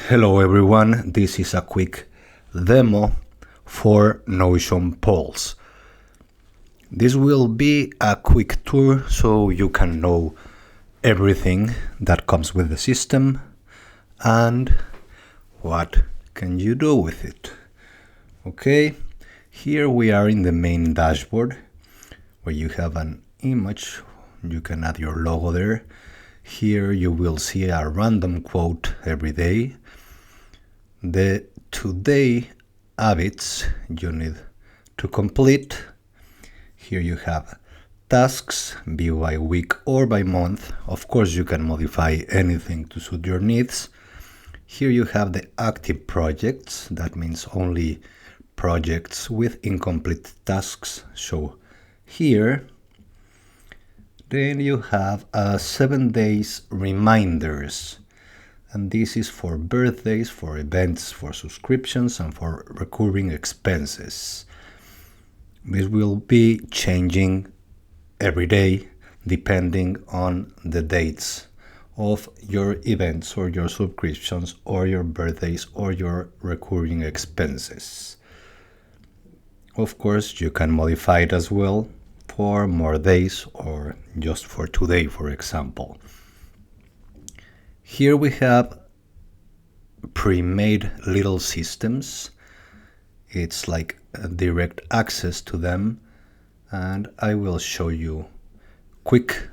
Hello everyone, this is a quick demo for Notion Pulse. This will be a quick tour so you can know everything that comes with the system and what can you do with it. Okay, here we are in the main dashboard where you have an image. You can add your logo there. Here you will see a random quote every day. The today habits you need to complete. Here you have tasks, be by week or by month. Of course, you can modify anything to suit your needs. Here you have the active projects. That means only projects with incomplete tasks show here. Then you have 7 days reminders. And this is for birthdays, for events, for subscriptions, and for recurring expenses. This will be changing every day depending on the dates of your events or your subscriptions or your birthdays or your recurring expenses. Of course, you can modify it as well for more days or just for today, for example. Here we have pre-made little systems. It's like a direct access to them, and I will show you quick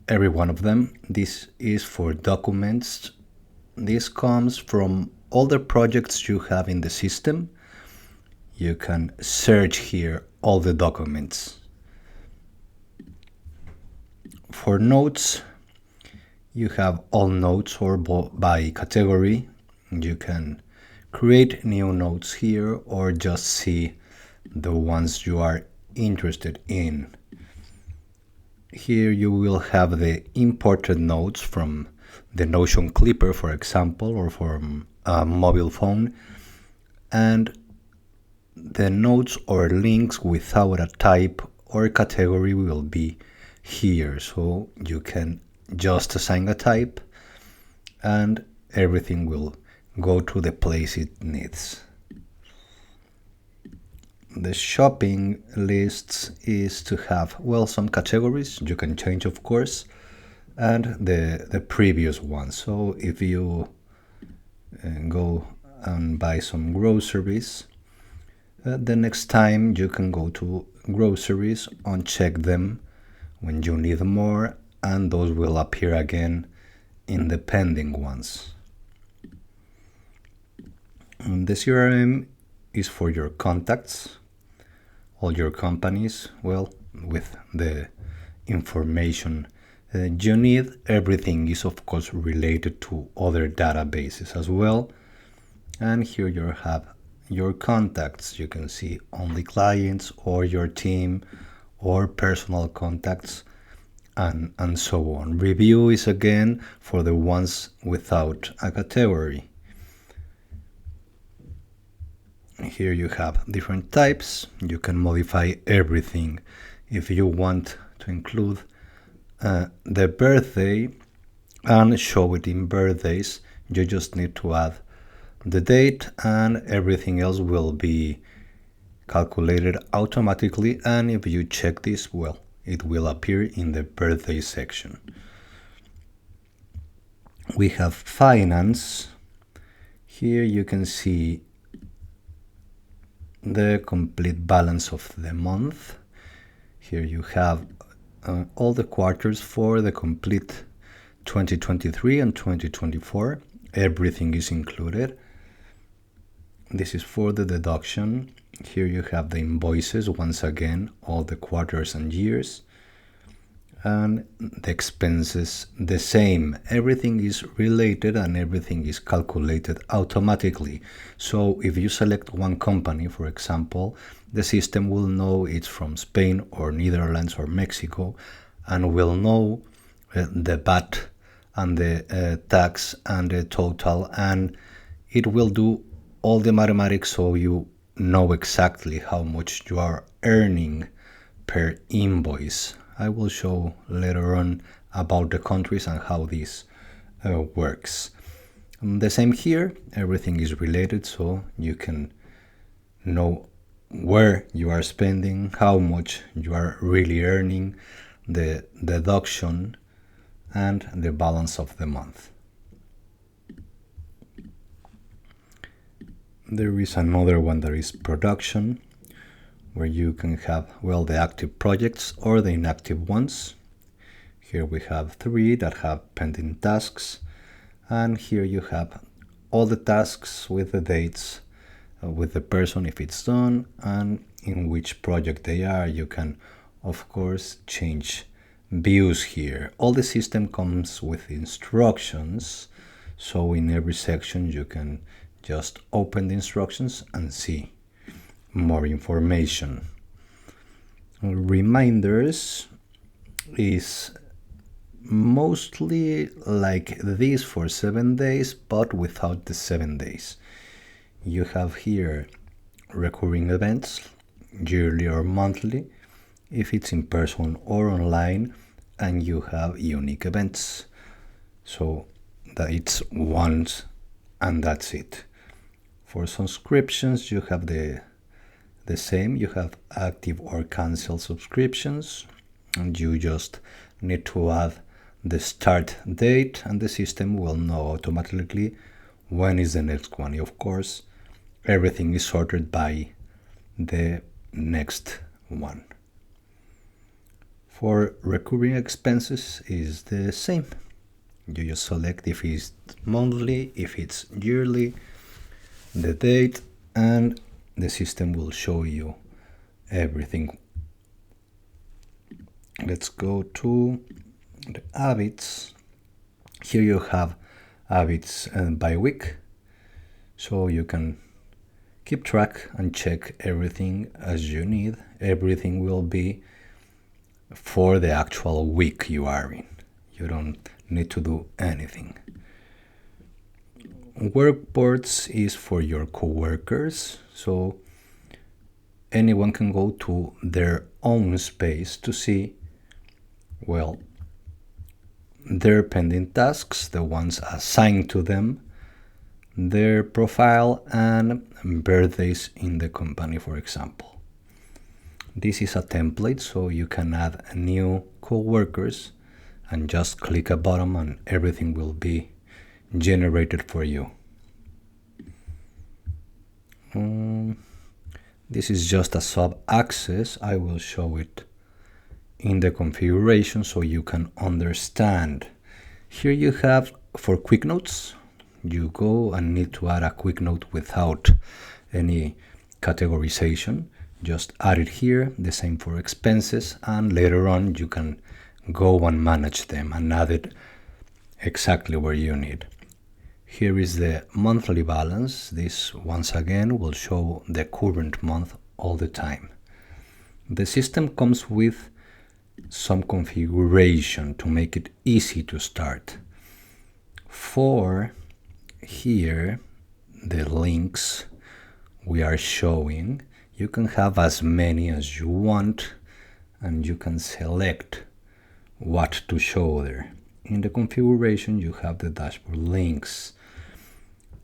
every one of them. This is for documents. This comes from all the projects you have in the system. You can search here all the documents. For notes, you have all notes or by category. You can create new notes here or just see the ones you are interested in. Here you will have the imported notes from the Notion Clipper, for example, or from a mobile phone, and the notes or links without a type or category will be here, so you can just assign a type and everything will go to the place it needs. The shopping lists is to have, well, some categories you can change, of course, and the previous one. So if you go and buy some groceries, the next time you can go to groceries, uncheck them when you need more, and those will appear again in the pending ones. And the CRM is for your contacts, all your companies, well, with the information you need. Everything is, of course, related to other databases as well. And here you have your contacts. You can see only clients or your team or personal contacts, and so on. Review is again for the ones without a category. Here you have different types. You can modify everything. If you want to include the birthday and show it in birthdays, you just need to add the date and everything else will be calculated automatically. And if you check this, well, it will appear in the birthday section. We have finance. Here you can see the complete balance of the month. Here you have all the quarters for the complete 2023 and 2024. Everything is included. This is for the deduction. Here you have the invoices, once again, all the quarters and years. And the expenses, the same. Everything is related and everything is calculated automatically. So if you select one company, for example, the system will know it's from Spain or Netherlands or Mexico, and will know the VAT and the tax and the total, and it will do all the mathematics so you know exactly how much you are earning per invoice. I will show later on about the countries and how this works. The same here, everything is related, so you can know where you are spending, how much you are really earning, the deduction, and the balance of the month. There is another one that is production, where you can have, well, the active projects or the inactive ones. Here we have 3 that have pending tasks, and here you have all the tasks with the dates, with the person if it's done, and in which project they are. You can, of course, change views here. All the system comes with instructions, so in every section you can just open the instructions and see more information. Reminders is mostly like this for 7 days, but without the 7 days. You have here recurring events, yearly or monthly, if it's in person or online, and you have unique events, so that it's once and that's it. For subscriptions, you have the same. You have active or cancel subscriptions, and you just need to add the start date, and the system will know automatically when is the next one. Of course, everything is sorted by the next one. For recurring expenses is the same. You just select if it's monthly, if it's yearly, the date, and the system will show you everything. Let's go to the habits. Here you have habits by week, so you can keep track and check everything as you need. Everything will be for the actual week you are in. You don't need to do anything. Work boards is for your coworkers, so anyone can go to their own space to see, well, their pending tasks, the ones assigned to them, their profile, and birthdays in the company, for example. This is a template, so you can add new coworkers and just click a button and everything will be generated for you. This is just a sub-access. I will show it in the configuration so you can understand. Here you have for quick notes. You go and need to add a quick note without any categorization. Just add it here. The same for expenses, and later on you can go and manage them and add it exactly where you need. Here is the monthly balance. This once again will show the current month all the time. The system comes with some configuration to make it easy to start. For here, the links we are showing, you can have as many as you want, and you can select what to show there. In the configuration, you have the dashboard links.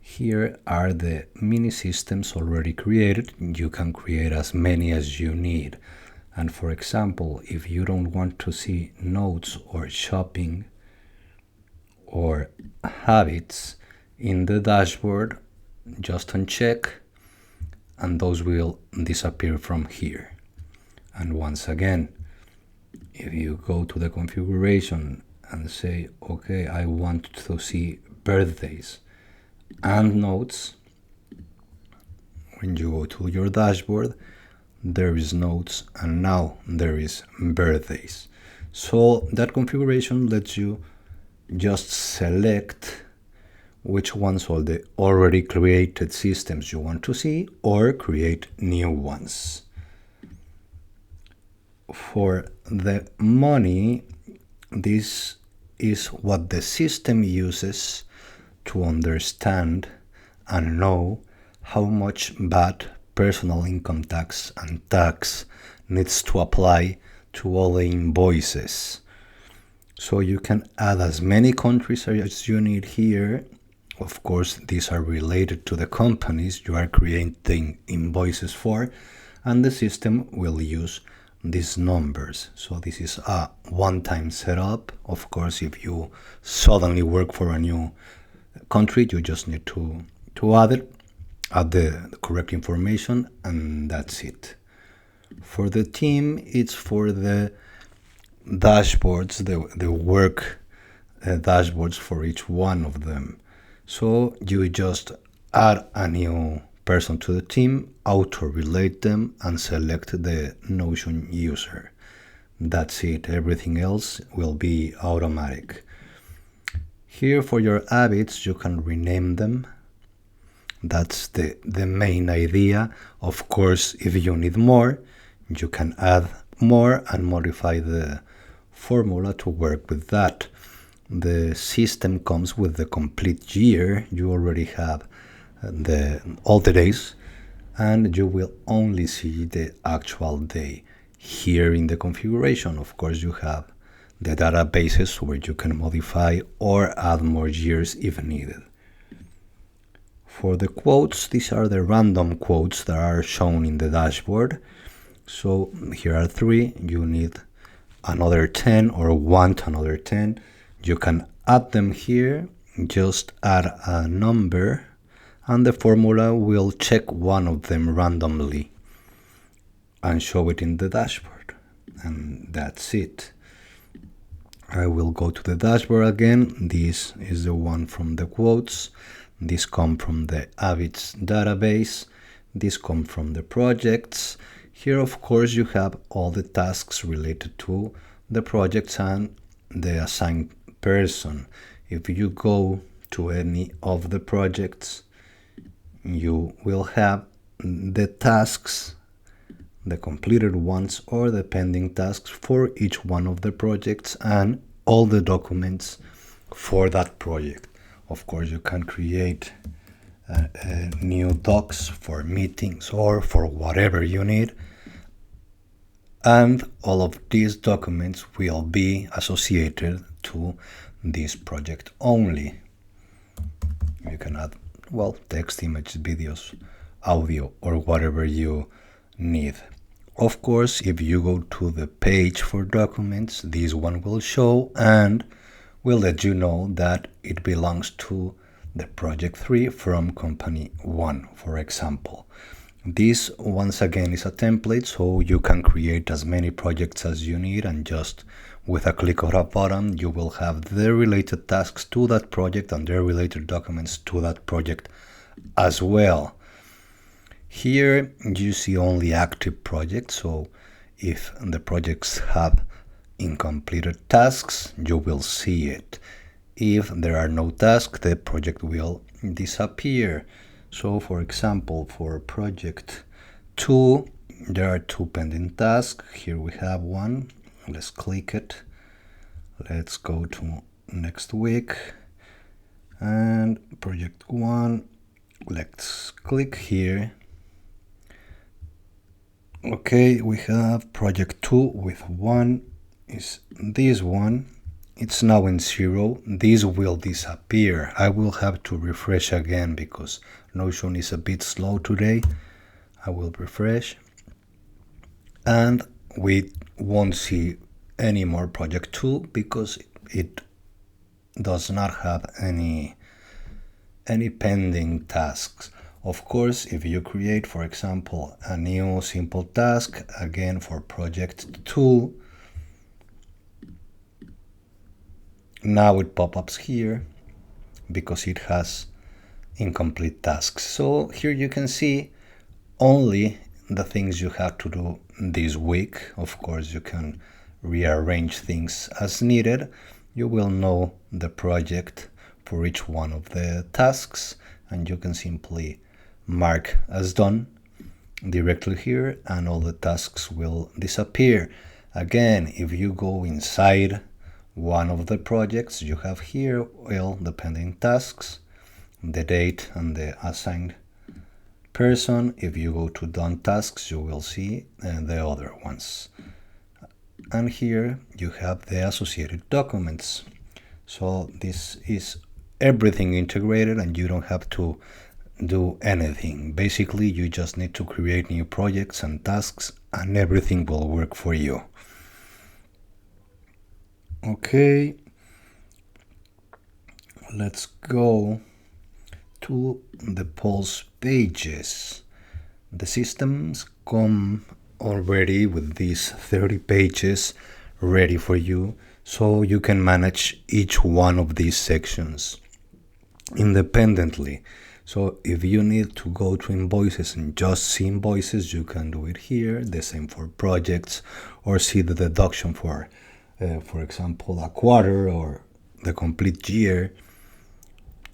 Here are the mini systems already created. You can create as many as you need. And for example, if you don't want to see notes or shopping or habits in the dashboard, just uncheck and those will disappear from here. And once again, if you go to the configuration and say, okay, I want to see birthdays and notes, when you go to your dashboard, there is notes and now there is birthdays. So that configuration lets you just select which ones are the already created systems you want to see or create new ones. For the money, this is what the system uses to understand and know how much VAT, personal income tax, and tax needs to apply to all the invoices. So you can add as many countries as you need here, Of course, these are related to the companies you are creating invoices for, and the system will use these numbers. So this is a one-time setup. Of course, if you suddenly work for a new country, you just need to add the correct information, and that's it. For the team, it's for the dashboards, the work dashboards for each one of them. So you just add a new person to the team, auto-relate them, and select the Notion user. That's it. Everything else will be automatic. Here for your habits, you can rename them. That's the main idea. Of course, if you need more, you can add more and modify the formula to work with that. The system comes with the complete year. You already have all the days, and you will only see the actual day. Here in the configuration, of course, you have the databases where you can modify or add more years if needed. For the quotes, these are the random quotes that are shown in the dashboard. So here are 3. You need another 10 or want another 10. You can add them here, just add a number, and the formula will check one of them randomly and show it in the dashboard. And that's it. I will go to the dashboard again. This is the one from the quotes. This come from the habits database. This come from the projects. Here, of course, you have all the tasks related to the projects and the assigned person. If you go to any of the projects, you will have the tasks, the completed ones or the pending tasks for each one of the projects and all the documents for that project. Of course, you can create new docs for meetings or for whatever you need. And all of these documents will be associated to this project only. You can add, text, images, videos, audio, or whatever you need. Of course, if you go to the page for documents, this one will show and will let you know that it belongs to the project 3 from company 1, for example. This, once again, is a template, so you can create as many projects as you need, and just with a click of a button, you will have the related tasks to that project and their related documents to that project as well. Here, you see only active projects, so if the projects have incompleted tasks, you will see it. If there are no tasks, the project will disappear. So, for example, for project 2, there are 2 pending tasks. Here we have one. Let's click it. Let's go to next week. And project 1, let's click here. Okay, we have project 2 with 1 is this one. It's now in 0. This will disappear. I will have to refresh again because Notion is a bit slow today. I will refresh. And we won't see any more project 2 because it does not have any pending tasks. Of course, if you create, for example, a new simple task, again for project 2, now it pops here because it has incomplete tasks. So here you can see only the things you have to do this week. Of course, you can rearrange things as needed. You will know the project for each one of the tasks, and you can simply mark as done directly here, and all the tasks will disappear. Again, if you go inside one of the projects, you have here the pending tasks, the date, and the assigned person. If you go to done tasks, you will see the other ones. And here you have the associated documents. So this is everything integrated and you don't have to do anything. Basically, you just need to create new projects and tasks and everything will work for you. Okay, let's go to the Pulse pages. The systems come already with these 30 pages ready for you, so you can manage each one of these sections independently. So if you need to go to invoices and just see invoices, you can do it here. The same for projects, or see the deduction for example, a quarter or the complete year.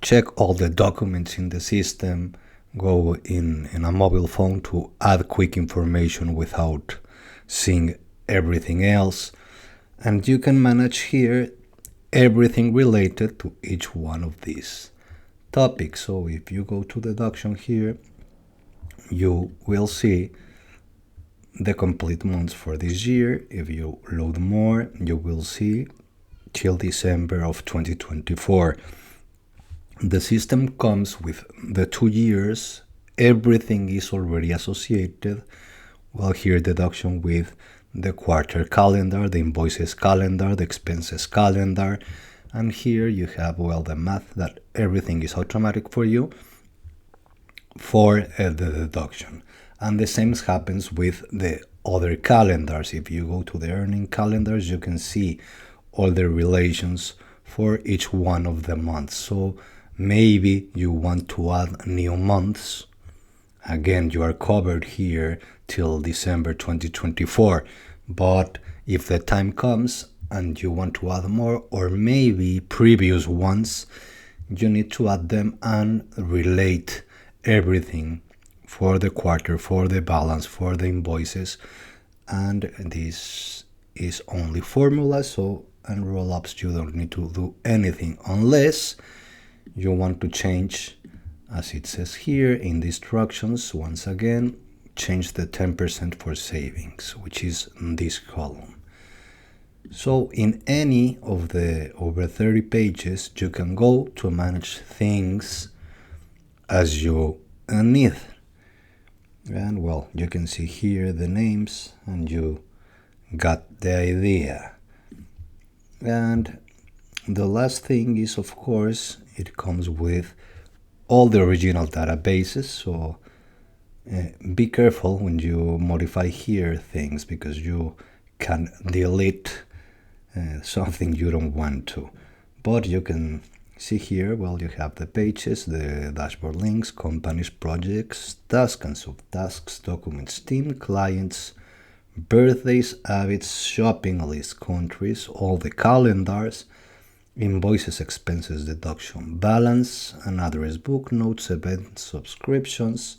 Check all the documents in the system. Go in a mobile phone to add quick information without seeing everything else. And you can manage here everything related to each one of these topics. So if you go to deduction here, you will see the complete months for this year. If you load more, you will see till December of 2024. The system comes with the 2 years. Everything is already associated. Well, here deduction with the quarter calendar, the invoices calendar, the expenses calendar, and here you have, well, the math that everything is automatic for you for the deduction. And the same happens with the other calendars. If you go to the earning calendars, you can see all the relations for each one of the months. So maybe you want to add new months. Again, you are covered here till December 2024. But if the time comes and you want to add more, or maybe previous ones, you need to add them and relate everything for the quarter, for the balance, for the invoices. And this is only formula, so and roll-ups, you don't need to do anything unless you want to change, as it says here in the instructions. Once again, change the 10% for savings, which is in this column. So in any of the over 30 pages, you can go to manage things as you need. And well, you can see here the names and you got the idea. And the last thing is, of course, it comes with all the original databases. So be careful when you modify here things, because you can delete something you don't want to. But you can see here, well, you have the pages, the dashboard links, companies, projects, tasks and subtasks, documents, team, clients, birthdays, habits, shopping list, countries, all the calendars, invoices, expenses, deduction, balance, an address book, notes, events, subscriptions,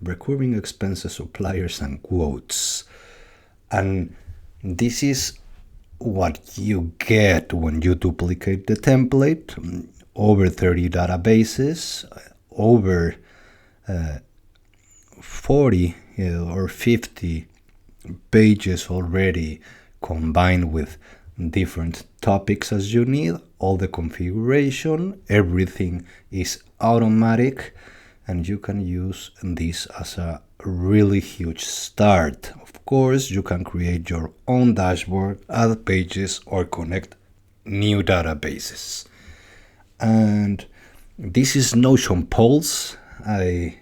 recurring expenses, suppliers, and quotes. And this is what you get when you duplicate the template. Over 30 databases, over 40 or 50 pages already combined with different topics as you need, all the configuration, everything is automatic, and you can use this as a really huge start. Of course, you can create your own dashboard, add pages, or connect new databases. And this is Notion Pulse. I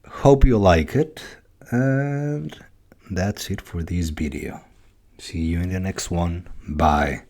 hope you like it, and that's it for this video. See you in the next one. Bye.